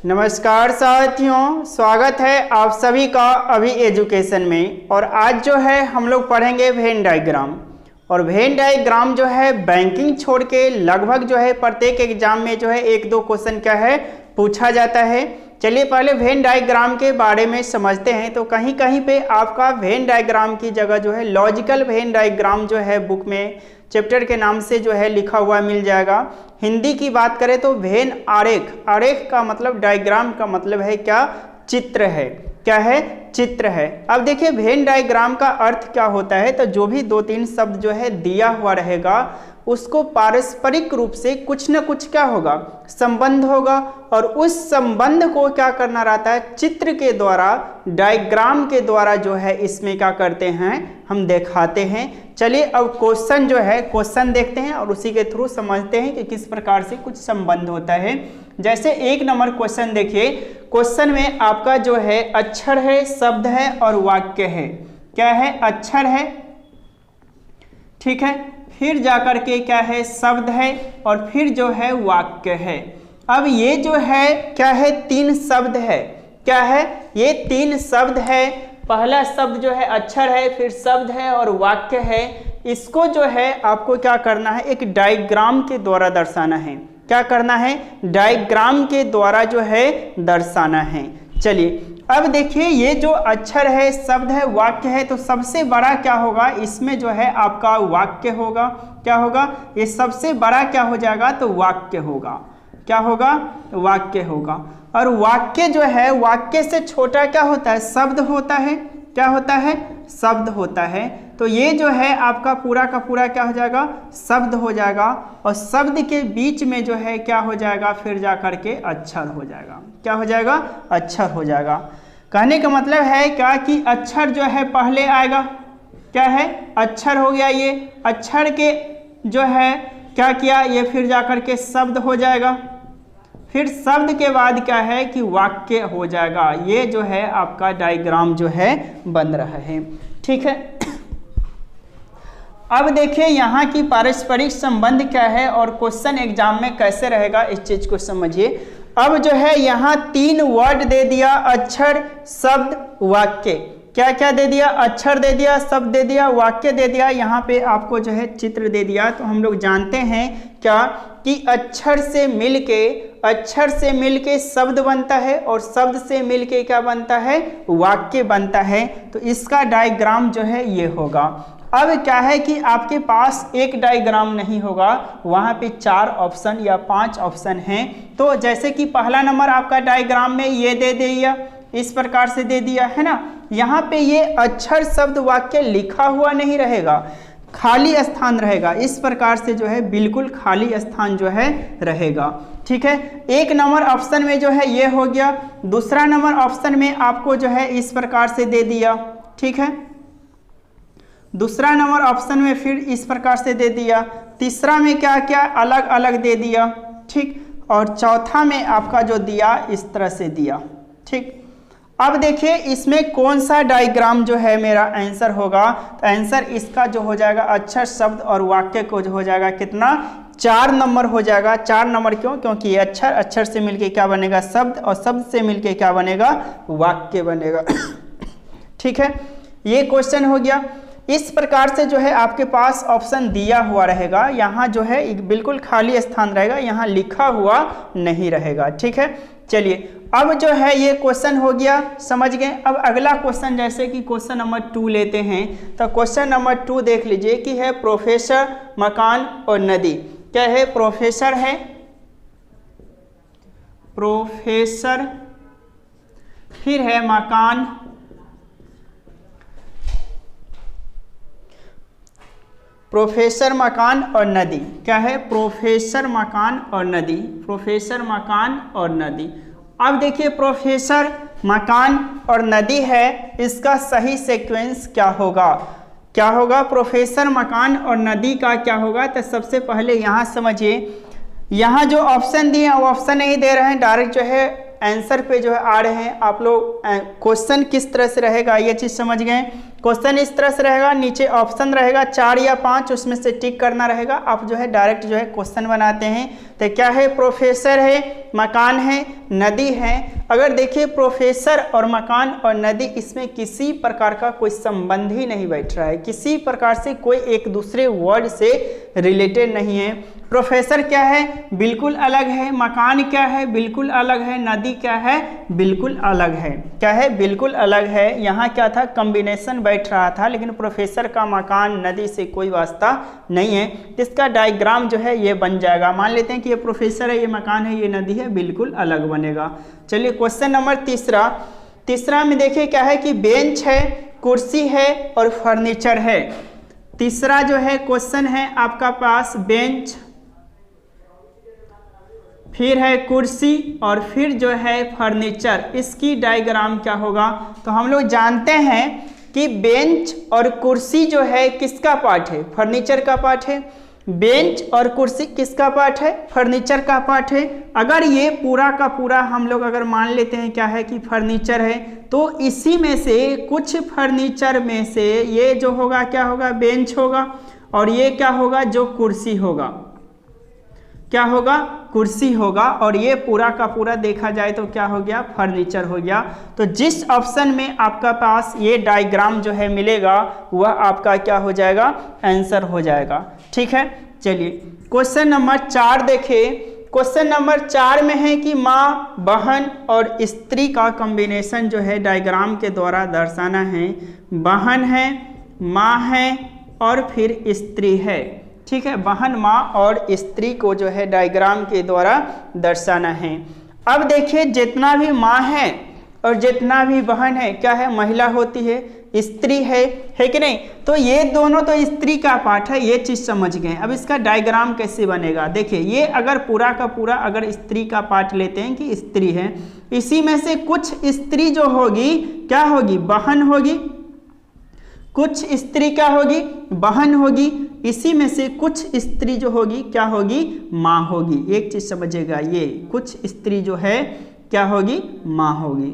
नमस्कार साथियों, स्वागत है आप सभी का अभी एजुकेशन में। और आज जो है हम लोग पढ़ेंगे वेन डायग्राम। और वेन डायग्राम जो है बैंकिंग छोड़ के लगभग जो है प्रत्येक एग्जाम में जो है 1-2 क्वेश्चन क्या है पूछा जाता है। चलिए पहले वेन डायग्राम के बारे में समझते हैं। तो कहीं कहीं पे आपका वेन डायग्राम की जगह जो है लॉजिकल वेन डायग्राम जो है बुक में चैप्टर के नाम से जो है लिखा हुआ मिल जाएगा। हिंदी की बात करें तो वेन आरेख, आरेख का मतलब डायग्राम का मतलब है क्या, चित्र है। क्या है? चित्र है। अब देखिए वेन डायग्राम का अर्थ क्या होता है। तो जो भी 2-3 शब्द जो है दिया हुआ रहेगा उसको पारस्परिक रूप से कुछ न कुछ क्या होगा, संबंध होगा। और उस संबंध को क्या करना रहता है, चित्र के द्वारा, डायग्राम के द्वारा जो है इसमें क्या करते हैं, हम दिखाते हैं। चलिए अब क्वेश्चन जो है क्वेश्चन देखते हैं और उसी के थ्रू समझते हैं कि किस प्रकार से कुछ संबंध होता है। जैसे 1 नंबर क्वेश्चन देखिए। क्वेश्चन में आपका जो है अक्षर है, शब्द है और वाक्य है। क्या है? अक्षर है, ठीक है, फिर जाकर के क्या है, शब्द है और फिर जो है वाक्य है। अब ये जो है क्या है, 3 शब्द है। क्या है? ये 3 शब्द है। पहला शब्द जो है अक्षर है, फिर शब्द है और वाक्य है। इसको जो है आपको क्या करना है, एक डायग्राम के द्वारा दर्शाना है। क्या करना है? डायग्राम के द्वारा जो है दर्शाना है। चलिए अब देखिए ये जो अक्षर है, शब्द है, वाक्य है, तो सबसे बड़ा क्या होगा, इसमें जो है आपका वाक्य होगा। क्या होगा? ये सबसे बड़ा क्या हो जाएगा, तो वाक्य होगा। क्या होगा? वाक्य होगा। और वाक्य जो है, वाक्य से छोटा क्या होता है, शब्द होता है। क्या होता है? शब्द होता है। तो ये जो है आपका पूरा का पूरा क्या हो जाएगा, शब्द हो जाएगा। और शब्द के बीच में जो है क्या हो जाएगा, फिर जा करके अक्षर हो जाएगा। क्या हो जाएगा? अक्षर हो जाएगा। कहने का मतलब है क्या कि अक्षर जो है पहले आएगा। क्या है? अक्षर हो गया। ये अक्षर के जो है क्या किया, ये फिर जा करके शब्द हो जाएगा। फिर शब्द के बाद क्या है कि वाक्य हो जाएगा। ये जो है आपका डायग्राम जो है बन रहा है। ठीक है। अब देखिए यहाँ की पारस्परिक संबंध क्या है और क्वेश्चन एग्जाम में कैसे रहेगा, इस चीज को समझिए। अब जो है यहाँ 3 वर्ड दे दिया, अक्षर, शब्द, वाक्य। क्या क्या दे दिया? अक्षर दे दिया, शब्द दे दिया, वाक्य दे दिया। यहाँ पे आपको जो है चित्र दे दिया। तो हम लोग जानते हैं क्या कि अक्षर से मिलके शब्द बनता है और शब्द से मिलके क्या बनता है, वाक्य बनता है। तो इसका डायग्राम जो है ये होगा। अब क्या है कि आपके पास एक डायग्राम नहीं होगा, वहाँ पे 4 ऑप्शन या 5 ऑप्शन हैं। तो जैसे कि पहला नंबर आपका डायग्राम में ये दे दिया, इस प्रकार से दे दिया है ना। यहाँ पे ये अक्षर, शब्द, वाक्य लिखा हुआ नहीं रहेगा, खाली स्थान रहेगा। इस प्रकार से जो है बिल्कुल खाली स्थान जो है रहेगा। ठीक है। 1 नंबर ऑप्शन में जो है ये हो गया। दूसरा नंबर ऑप्शन में आपको जो है इस प्रकार से दे दिया। ठीक है। दूसरा नंबर ऑप्शन में फिर इस प्रकार से दे दिया। तीसरा में क्या क्या अलग अलग दे दिया। ठीक। और चौथा में आपका जो दिया इस तरह से दिया। ठीक। अब देखिए इसमें कौन सा डायग्राम जो है मेरा आंसर होगा। तो आंसर इसका जो हो जाएगा अक्षर, शब्द और वाक्य को जो हो जाएगा कितना, 4 नंबर हो जाएगा। 4 नंबर क्यों? क्योंकि ये अक्षर, अक्षर से मिलके क्या बनेगा, शब्द, और शब्द से मिलके क्या बनेगा, वाक्य बनेगा। ठीक है। ये क्वेश्चन हो गया। इस प्रकार से जो है आपके पास ऑप्शन दिया हुआ रहेगा। यहाँ जो है एक बिल्कुल खाली स्थान रहेगा, यहाँ लिखा हुआ नहीं रहेगा। ठीक है। चलिए अब जो है ये क्वेश्चन हो गया, समझ गए। अब अगला क्वेश्चन जैसे कि क्वेश्चन नंबर 2 लेते हैं। तो क्वेश्चन नंबर 2 देख लीजिए कि है प्रोफेसर, मकान और नदी। क्या है? प्रोफेसर है, प्रोफेसर, फिर है मकान, प्रोफेसर, मकान और नदी। क्या है? प्रोफेसर, मकान और नदी, प्रोफेसर, मकान और नदी। अब देखिए प्रोफेसर, मकान और नदी है, इसका सही सीक्वेंस क्या होगा? क्या होगा? प्रोफेसर, मकान और नदी का क्या होगा? तो सबसे पहले यहाँ समझिए, यहाँ जो ऑप्शन दिए हैं वो ऑप्शन नहीं दे रहे हैं, डायरेक्ट जो है आंसर पे जो है आ रहे हैं। आप लोग क्वेश्चन किस तरह से रहेगा ये चीज़ समझ गए। क्वेश्चन इस तरह से रहेगा, नीचे ऑप्शन रहेगा 4 या 5, उसमें से टिक करना रहेगा। आप जो है डायरेक्ट जो है क्वेश्चन बनाते हैं। तो क्या है? प्रोफेसर है, मकान है, नदी है। अगर देखिए प्रोफेसर और मकान और नदी, इसमें किसी प्रकार का कोई संबंध ही नहीं बैठ रहा है, किसी प्रकार से कोई एक दूसरे वर्ड से रिलेटेड नहीं है। प्रोफेसर क्या है, बिल्कुल अलग है। मकान क्या है, बिल्कुल अलग है। नदी क्या है, बिल्कुल अलग है। क्या है, बिल्कुल अलग है। यहाँ क्या था, कॉम्बिनेशन बैठ रहा था, लेकिन प्रोफेसर का मकान नदी से कोई वास्ता नहीं है। इसका डायग्राम जो है ये बन जाएगा। मान लेते हैं कि ये प्रोफेसर है, ये मकान है, ये नदी है, बिल्कुल अलग बनेगा। चलिए क्वेश्चन नंबर तीसरा में देखिए क्या है कि बेंच है, कुर्सी है और फर्नीचर है। तीसरा जो है क्वेश्चन है आपका पास बेंच, फिर है कुर्सी और फिर जो है फर्नीचर। इसकी डायग्राम क्या होगा, तो हम लोग जानते हैं कि बेंच और कुर्सी जो है किसका पार्ट है, फर्नीचर का पार्ट है। बेंच और कुर्सी किसका पार्ट है, फर्नीचर का पार्ट है। अगर ये पूरा का पूरा हम लोग अगर मान लेते हैं क्या है कि फर्नीचर है, तो इसी में से कुछ फर्नीचर में से ये जो होगा क्या होगा, बेंच होगा, और ये क्या होगा, जो कुर्सी होगा, क्या होगा, कुर्सी होगा। और ये पूरा का पूरा देखा जाए तो क्या हो गया, फर्नीचर हो गया। तो जिस ऑप्शन में आपका पास ये डायग्राम जो है मिलेगा, वह आपका क्या हो जाएगा, आंसर हो जाएगा। ठीक है, चलिए क्वेश्चन नंबर 4 देखिए। क्वेश्चन नंबर 4 में है कि माँ, बहन और स्त्री का कॉम्बिनेशन जो है डायग्राम के द्वारा दर्शाना है। बहन है, माँ है और फिर स्त्री है। ठीक है, बहन, माँ और स्त्री को जो है डायग्राम के द्वारा दर्शाना है। अब देखिए जितना भी माँ है और जितना भी बहन है, क्या है, महिला होती है, स्त्री है कि नहीं। तो ये दोनों तो स्त्री का पार्ट है, ये चीज़ समझ गए। अब इसका डायग्राम कैसे बनेगा, देखिए ये अगर पूरा का पूरा अगर स्त्री का पार्ट लेते हैं कि स्त्री है, इसी में से कुछ स्त्री जो होगी क्या होगी, बहन होगी, कुछ स्त्री क्या होगी, बहन होगी। इसी में से कुछ स्त्री जो होगी क्या होगी, माँ होगी। एक चीज समझिएगा, ये कुछ स्त्री जो है क्या होगी, माँ होगी।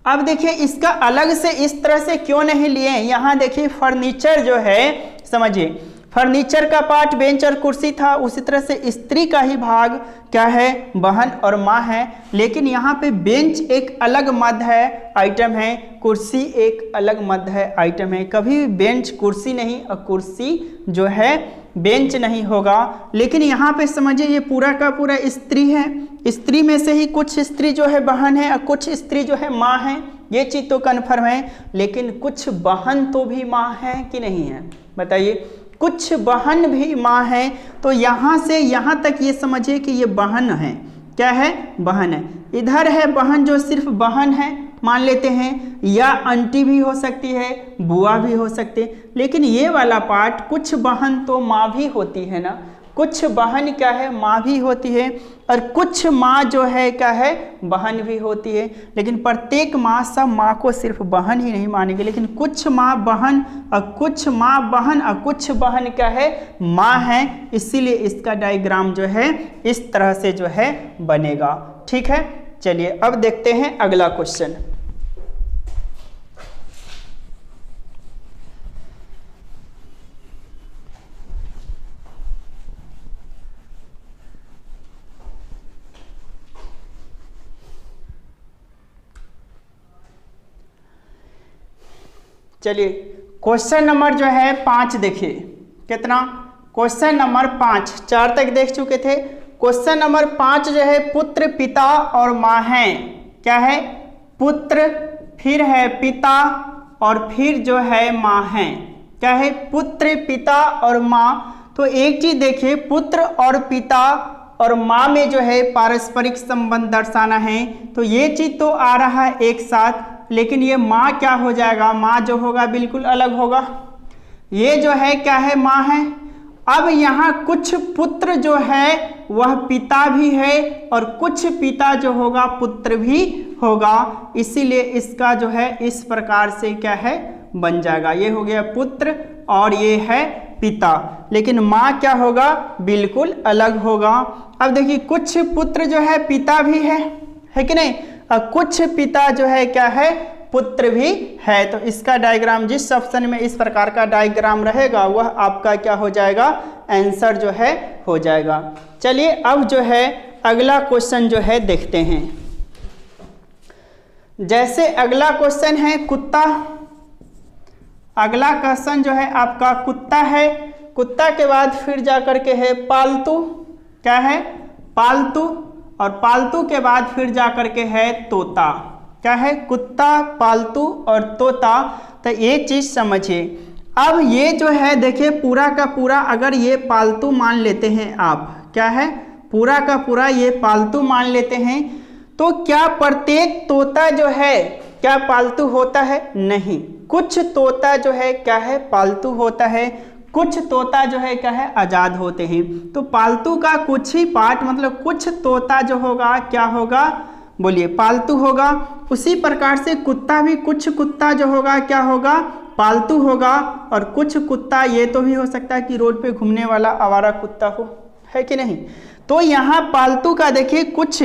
अब देखिए इसका अलग से इस तरह से क्यों नहीं लिए, यहाँ देखिए फर्नीचर जो है, समझिए फर्नीचर का पार्ट बेंच और कुर्सी था, उसी तरह से स्त्री का ही भाग क्या है, बहन और माँ है। लेकिन यहाँ पे बेंच एक अलग मद है, आइटम है, कुर्सी एक अलग मद है, आइटम है। कभी भी बेंच कुर्सी नहीं और कुर्सी जो है बेंच नहीं होगा। लेकिन यहाँ पे समझिए ये पूरा का पूरा स्त्री है, स्त्री में से ही कुछ स्त्री जो है बहन है और कुछ स्त्री जो है माँ है, ये चीज़ तो कन्फर्म है। लेकिन कुछ बहन तो भी माँ है कि नहीं है, बताइए, कुछ बहन भी माँ है। तो यहाँ से यहाँ तक ये समझिए कि ये बहन है, क्या है, बहन है। इधर है बहन जो सिर्फ बहन है मान लेते हैं, या आंटी भी हो सकती है, बुआ भी हो सकते। लेकिन ये वाला पार्ट कुछ बहन तो माँ भी होती है ना, कुछ बहन क्या है, माँ भी होती है, और कुछ माँ जो है क्या है, बहन भी होती है। लेकिन प्रत्येक माँ, सब माँ को सिर्फ बहन ही नहीं मानेंगे, लेकिन कुछ माँ बहन और कुछ माँ बहन और कुछ बहन क्या है, माँ है। इसीलिए इसका डायग्राम जो है इस तरह से जो है बनेगा। ठीक है, चलिए अब देखते हैं अगला क्वेश्चन। चलिए क्वेश्चन नंबर जो है 5 देखिए, कितना, क्वेश्चन नंबर 5, 4 तक देख चुके थे। क्वेश्चन नंबर 5 जो है पुत्र, पिता और माँ है। क्या है, पुत्र, फिर है पिता और फिर जो है माँ है। क्या है, पुत्र, पिता और माँ। तो एक चीज देखिए, पुत्र और पिता और माँ में जो है पारस्परिक संबंध दर्शाना है, तो ये चीज तो आ रहा है एक साथ। लेकिन ये माँ क्या हो जाएगा, माँ जो होगा बिल्कुल अलग होगा। ये जो है क्या है, माँ है। अब यहाँ कुछ पुत्र जो है वह पिता भी है और कुछ पिता जो होगा पुत्र भी होगा। इसीलिए इसका जो है इस प्रकार से क्या है, बन जाएगा। ये हो गया पुत्र और ये है पिता। लेकिन माँ क्या होगा, बिल्कुल अलग होगा। अब देखिए कुछ पुत्र जो है पिता भी है कि नहीं, और कुछ पिता जो है क्या है, पुत्र भी है। तो इसका डायग्राम जिस ऑप्शन में इस प्रकार का डायग्राम रहेगा वह आपका क्या हो जाएगा, आंसर जो है हो जाएगा। चलिए अब जो है अगला क्वेश्चन जो है देखते हैं। जैसे अगला क्वेश्चन है कुत्ता। अगला क्वेश्चन जो है आपका कुत्ता है। कुत्ता के बाद फिर जाकर के है पालतू। क्या है? पालतू। और पालतू के बाद फिर जाकर के है तोता। क्या है? कुत्ता, पालतू और तोता। तो ये चीज समझिए। अब ये जो है देखिए पूरा का पूरा अगर ये पालतू मान लेते हैं आप, क्या है? पूरा का पूरा ये पालतू मान लेते हैं, तो क्या प्रत्येक तोता जो है क्या पालतू होता है? नहीं। कुछ तोता जो है क्या है? पालतू होता है। कुछ तोता जो है क्या है? आजाद होते हैं। तो पालतू का कुछ ही पार्ट मतलब कुछ तोता जो होगा क्या होगा? बोलिए पालतू होगा। उसी प्रकार से कुत्ता भी कुछ कुत्ता जो होगा क्या होगा? पालतू होगा। और कुछ कुत्ता ये तो भी हो सकता है कि रोड पे घूमने वाला आवारा कुत्ता हो, है कि नहीं? तो यहाँ पालतू का देखिए कुछ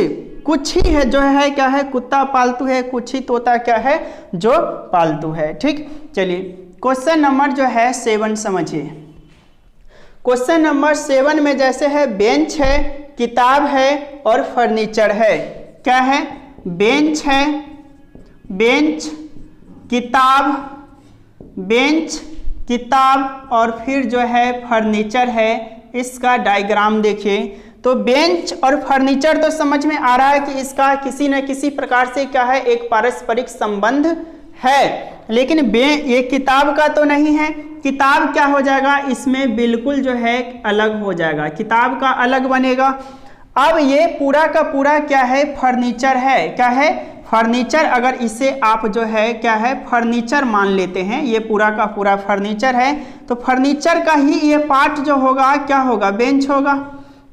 ही है जो है क्या है? कुत्ता पालतू है, कुछ ही तोता क्या है? जो पालतू है। ठीक, चलिए क्वेश्चन नंबर जो है 7 समझिए। क्वेश्चन नंबर 7 में जैसे है बेंच है, किताब है और फर्नीचर है। क्या है? बेंच है, बेंच, किताब और फिर जो है फर्नीचर है। इसका डायग्राम देखिए। तो बेंच और फर्नीचर तो समझ में आ रहा है कि इसका किसी न किसी प्रकार से क्या है? एक पारस्परिक संबंध है। लेकिन ये किताब का तो नहीं है। किताब क्या हो जाएगा? इसमें बिल्कुल जो है अलग हो जाएगा, किताब का अलग बनेगा। अब ये पूरा का पूरा क्या है? फर्नीचर है। क्या है? फर्नीचर। अगर इसे आप जो है क्या है? फर्नीचर मान लेते हैं, ये पूरा का पूरा फर्नीचर है, तो फर्नीचर का ही ये पार्ट जो होगा क्या होगा? बेंच होगा।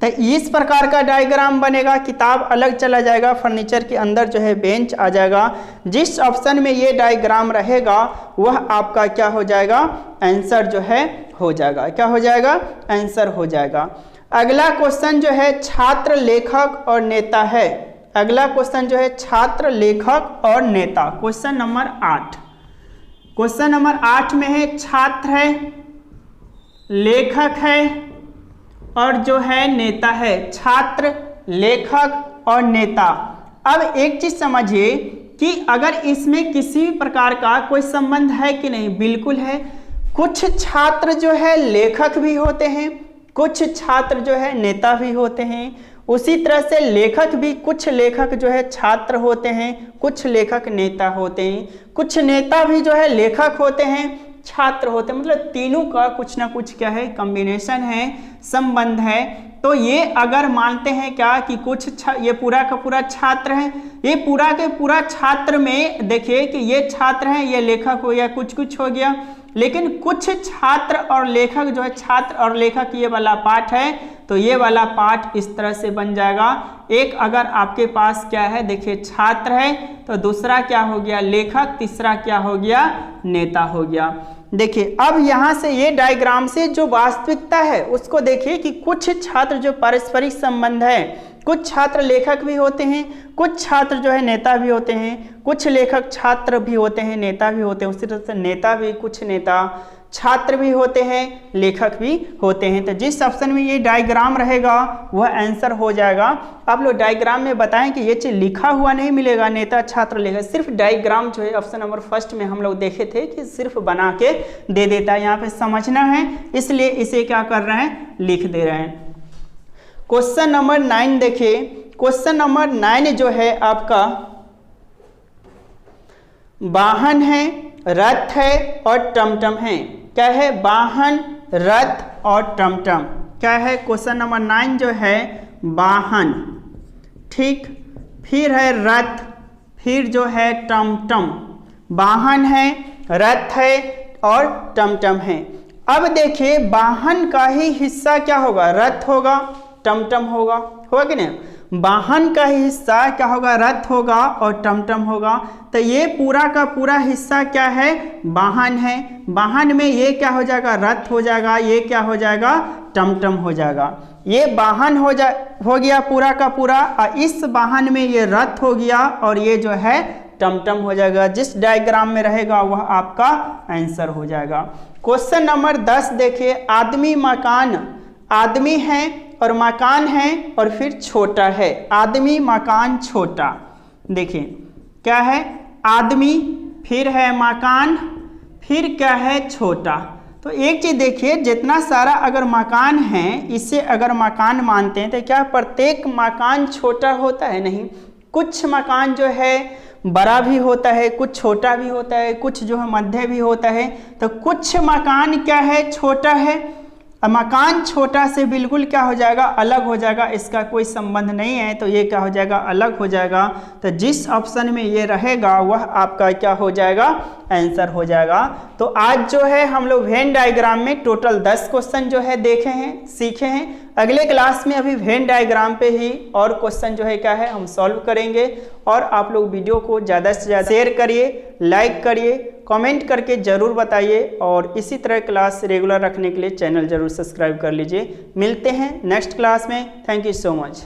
तो इस प्रकार का डायग्राम बनेगा। किताब अलग चला जाएगा, फर्नीचर के अंदर जो है बेंच आ जाएगा। जिस ऑप्शन में ये डायग्राम रहेगा वह आपका क्या हो जाएगा? आंसर जो है हो जाएगा। क्या हो जाएगा? आंसर हो जाएगा। अगला क्वेश्चन जो है छात्र, लेखक और नेता है। अगला क्वेश्चन जो है छात्र, लेखक और नेता। Question number 8। क्वेश्चन नंबर 8 में है छात्र है, लेखक है और जो है नेता है। छात्र, लेखक और नेता। अब एक चीज समझिए कि अगर इसमें किसी प्रकार का कोई संबंध है कि नहीं? बिल्कुल है। कुछ छात्र जो है लेखक भी होते हैं, कुछ छात्र जो है नेता भी होते हैं। उसी तरह से लेखक भी, कुछ लेखक जो है छात्र होते हैं, कुछ लेखक नेता होते हैं, कुछ नेता भी जो है लेखक होते हैं, छात्र होते हैं। मतलब तीनों का कुछ ना कुछ क्या है? कॉम्बिनेशन है, संबंध है। तो ये अगर मानते हैं क्या कि ये पूरा का पूरा छात्र है, ये पूरा के पूरा छात्र में देखिए कि ये छात्र हैं, ये लेखक हो गया, कुछ हो गया। लेकिन कुछ छात्र और लेखक जो है, छात्र और लेखक ये वाला पार्ट है, तो ये वाला पार्ट इस तरह से बन जाएगा। एक अगर आपके पास क्या है देखिए छात्र है, तो दूसरा क्या हो गया? लेखक, तीसरा क्या हो गया? नेता हो गया। देखिए अब यहाँ से ये डायग्राम से जो वास्तविकता है उसको देखिए कि कुछ छात्र जो पारस्परिक संबंध है, कुछ छात्र लेखक भी होते हैं, कुछ छात्र जो है नेता भी होते हैं, कुछ लेखक छात्र भी होते हैं, नेता भी होते हैं। उसी तरह से नेता भी, कुछ नेता छात्र भी होते हैं, लेखक भी होते हैं। तो जिस ऑप्शन में ये डायग्राम रहेगा वह आंसर हो जाएगा। आप लोग डायग्राम में बताएं कि ये चीज लिखा हुआ नहीं मिलेगा, नेता, छात्र, लेखक। सिर्फ डायग्राम जो है ऑप्शन नंबर 1 में हम लोग देखे थे कि सिर्फ बना के दे देता है। यहाँ पे समझना है, इसलिए इसे क्या कर रहे हैं? लिख दे रहे हैं। क्वेश्चन नंबर 9 देखिए। क्वेश्चन नंबर 9 जो है आपका वाहन है, रथ है और टमटम है। क्या है? वाहन, रथ और टमटम। क्या है? क्वेश्चन नंबर 9 जो है वाहन, ठीक, फिर है रथ, फिर जो है टमटम। वाहन है, रथ है और टमटम है। अब देखिए वाहन का ही हिस्सा क्या होगा? रथ होगा, टमटम होगा कि नहीं? वाहन का हिस्सा क्या होगा? रथ होगा और टमटम होगा। तो ये पूरा का पूरा हिस्सा क्या है? वाहन है। वाहन में ये क्या हो जाएगा? रथ हो जाएगा, ये क्या हो जाएगा? टमटम हो जाएगा। ये वाहन हो गया पूरा का पूरा, और इस वाहन में ये रथ हो गया और ये जो है टमटम हो जाएगा। जिस डायग्राम में रहेगा वह आपका आंसर हो जाएगा। क्वेश्चन नंबर 10 देखिए। आदमी, मकान। आदमी है और मकान है और फिर छोटा है, आदमी मकान छोटा। देखिए क्या है, आदमी, फिर है मकान, फिर क्या है, छोटा। तो एक चीज़ देखिए, जितना सारा अगर मकान है इसे अगर मकान मानते हैं तो क्या प्रत्येक मकान छोटा होता है? नहीं, कुछ मकान जो है बड़ा भी होता है, कुछ छोटा भी होता है, कुछ जो है मध्य भी होता है। तो कुछ मकान क्या है, छोटा है। मकान छोटा से बिल्कुल क्या हो जाएगा, अलग हो जाएगा, इसका कोई संबंध नहीं है, तो ये क्या हो जाएगा, अलग हो जाएगा। तो जिस ऑप्शन में ये रहेगा वह आपका क्या हो जाएगा, आंसर हो जाएगा। तो आज जो है हम लोग वेन डायग्राम में टोटल 10 क्वेश्चन जो है देखे हैं, सीखे हैं। अगले क्लास में अभी वेन डायग्राम पे ही और क्वेश्चन जो है क्या है हम सॉल्व करेंगे। और आप लोग वीडियो को ज़्यादा से ज़्यादा शेयर करिए, लाइक करिए, कमेंट करके ज़रूर बताइए, और इसी तरह क्लास रेगुलर रखने के लिए चैनल ज़रूर सब्सक्राइब कर लीजिए। मिलते हैं नेक्स्ट क्लास में। Thank you so much.